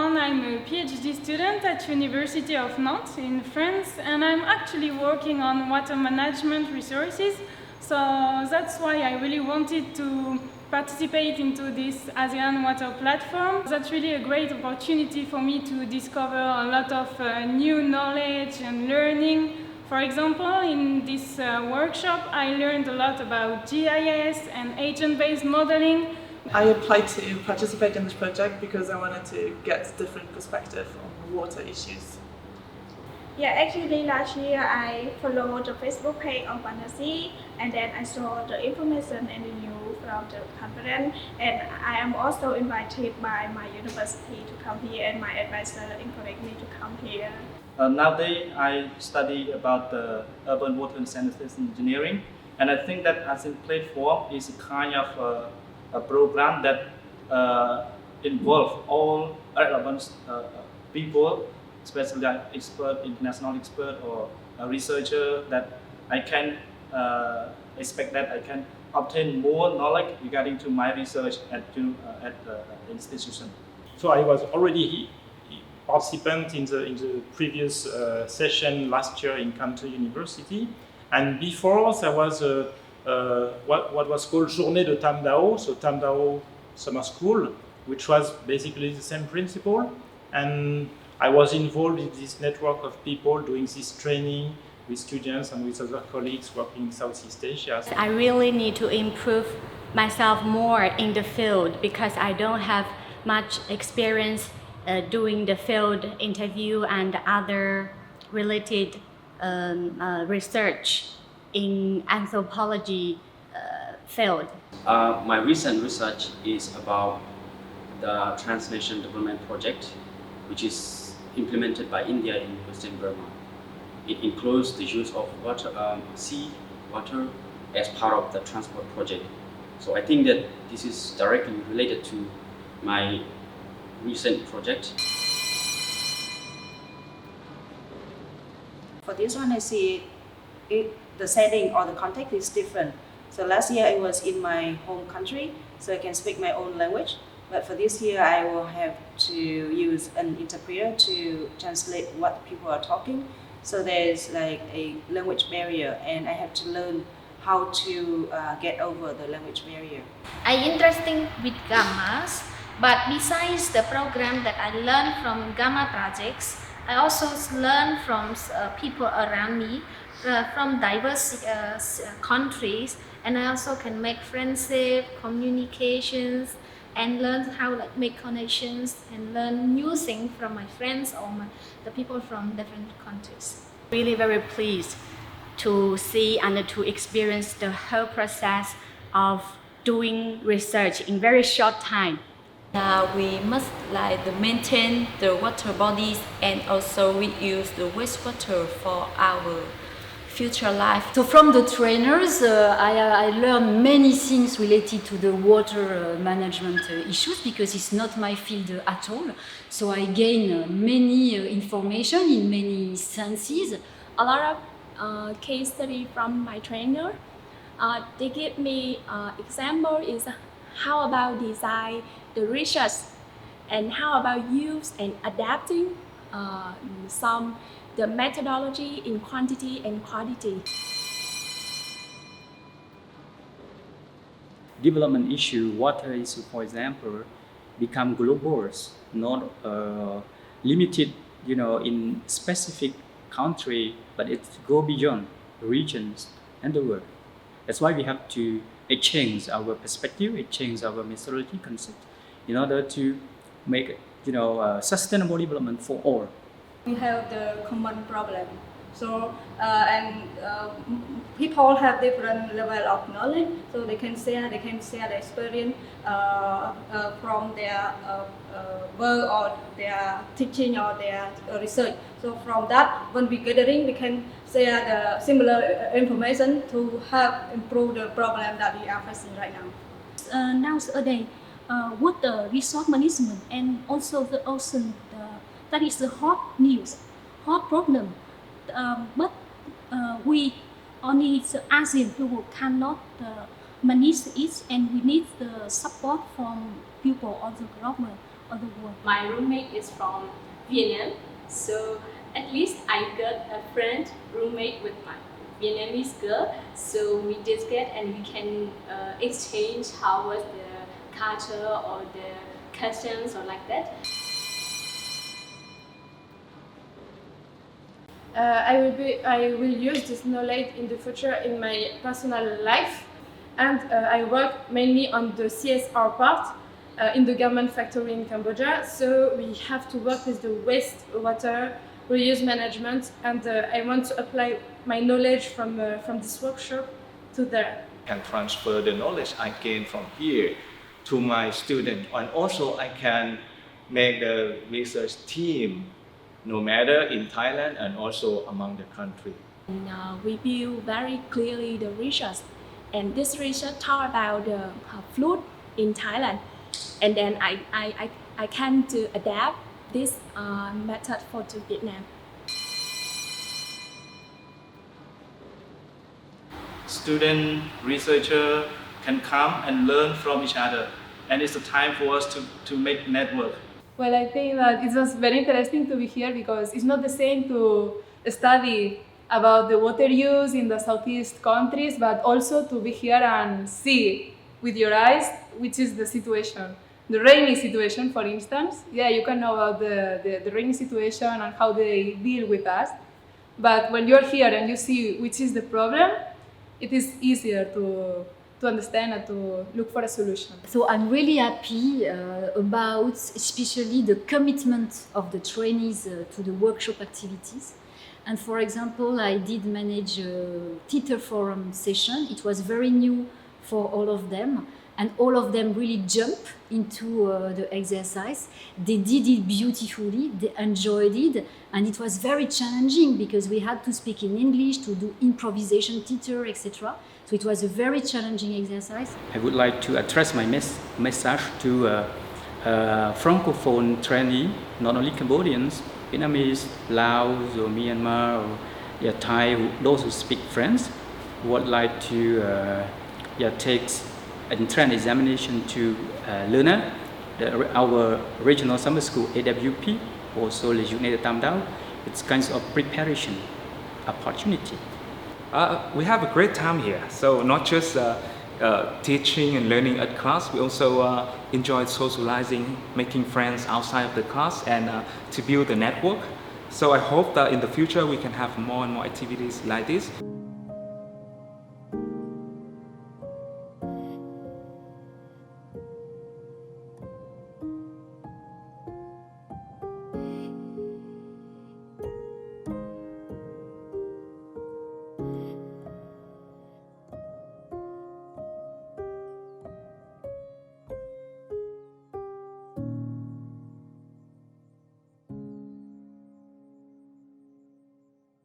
everyone. I'm a PhD student at University of Nantes in France, and I'm actually working on water management resources. So that's why I really wanted to participate into this ASEAN water platform. That's really a great opportunity for me to discover a lot of new knowledge and learning. For example, in this workshop, I learned a lot about GIS and agent-based modeling. I applied to participate in this project because I wanted to get different perspective on water issues. Yeah, actually last year I followed the Facebook page of Fantasy, and then I saw the information and the news from the conference, and I am also invited by my university to come here, and my advisor encouraged me to come here. Nowadays I study about the urban water and sanitation engineering, and I think that ASEAN platform is a kind of a program that involves all relevant people, especially like expert, international expert, or a researcher, that I can expect that I can obtain more knowledge regarding to my research at the institution. So I was already participant in the previous session last year in Canton University, and before there was what was called Journée de Tam Dao, so Tam Dao Summer School, which was basically the same principle, and I was involved in this network of people doing this training with students and with other colleagues working in Southeast Asia. I really need to improve myself more in the field because I don't have much experience doing the field interview and other related research in anthropology field. My recent research is about the Transnation Development Project, which is implemented by India in Western Burma. It includes the use of water, sea water as part of the transport project. So I think that this is directly related to my recent project. For this one, I see the setting or the context is different. So last year I was in my home country, so I can speak my own language. But for this year, I will have to use an interpreter to translate what people are talking. So there's like a language barrier, and I have to learn how to get over the language barrier. I'm interested with Gammas, but besides the program that I learned from Gamma projects, I also learn from people around me, from diverse countries, and I also can make friendship, communications, and learn how to make connections and learn new things from my friends or the people from different countries. Really very pleased to see and to experience the whole process of doing research in very short time. We must maintain the water bodies, and also we use the wastewater for our future life. So from the trainers, I learned many things related to the water management issues because it's not my field at all. So I gain many information in many senses. A lot of case study from my trainer. They give me example is how about design the research, and how about use and adapting the methodology in quantity and quality. Development issue, water issue, for example, become global, not limited, in specific country, but it go beyond regions and the world. That's why we have to change our perspective, change our methodology concept, in order to make sustainable development for all. We have the common problem. So people have different level of knowledge, so they can share the experience from their work or their teaching or their research. So from that, when we gathering, we can share the similar information to help improve the problem that we are facing right now. Nowadays, water resource management and also the ocean, that is the hot news, hot problem. But we only the ASEAN people cannot manage it, and we need the support from people on the government of the world. My roommate is from Vietnam, so at least I got a friend roommate with my Vietnamese girl, so we discuss and we can exchange how was the culture or the customs or like that. I will use this knowledge in the future in my personal life, and I work mainly on the CSR part in the garment factory in Cambodia. So we have to work with the wastewater reuse management, and I want to apply my knowledge from this workshop to there. I can transfer the knowledge I gain from here to my student, and also I can make the research team no matter in Thailand and also among the country. We view very clearly the research, and this research talk about the flood in Thailand, and then I can to adapt this method for to Vietnam. Student, researcher can come and learn from each other, and it's a time for us to make network. Well, I think that it was very interesting to be here because it's not the same to study about the water use in the Southeast countries, but also to be here and see with your eyes which is the situation. The rainy situation, for instance, yeah, you can know about the rainy situation and how they deal with us. But when you're here and you see which is the problem, it is easier to understand and to look for a solution. So I'm really happy about especially the commitment of the trainees to the workshop activities. And for example, I did manage a teacher forum session. It was very new for all of them, and all of them really jumped into the exercise. They did it beautifully, they enjoyed it, and it was very challenging because we had to speak in English, to do improvisation theater, etc. So it was a very challenging exercise. I would like to address my message to Francophone trainee, not only Cambodians, Vietnamese, Laos or Myanmar or Thai, those who speak French, would like to take entrance examination to learner, our regional summer school AWP, also Les Journées de Tam Dao. It's kinds of preparation opportunity. We have a great time here. So not just teaching and learning at class, we also enjoy socializing, making friends outside of the class, and to build a network. So I hope that in the future we can have more and more activities like this.